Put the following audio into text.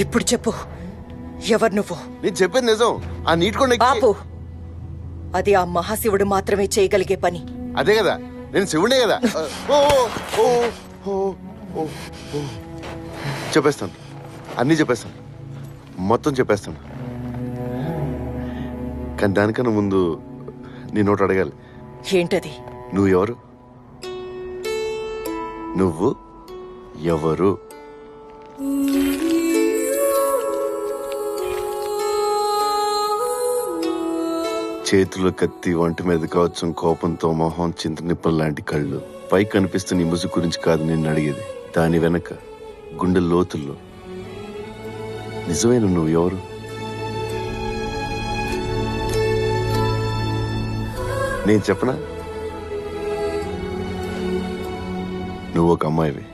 ఇప్పుడు చెప్పు, ఎవరు నువ్వు? నేను చెప్పేది నిజం. ఆ నీటి కొండ ఆపు. అది ఆ మహాశివుడు మాత్రమే చేయగలిగే పని. అదే కదా, నేను శివుడే కదా. ఓ ఓ ఓ ఓ ఓ చెప్పేస్తాను, అన్నీ చెప్పేస్తాను, మొత్తం చెప్పేస్తాను. కానీ దానికన్నా ముందు నేను ఒకటి అడగాలి. ఏంటది? నువ్వు ఎవరు? నువ్వు ఎవరు? చేతులు కత్తి, ఒంటి మీద కావచ్చు కోపంతో మొహం చింతనిప్పలు లాంటి కళ్ళు. పై కనిపిస్తున్న ఈ ముసుగు గురించి కాదు నిన్ను అడిగేది. దాని వెనక గుండె లోతుల్లో నిజమైన నువ్వు ఎవరు? నేను చెప్పనా? నువ్వు ఒక అమ్మాయివి.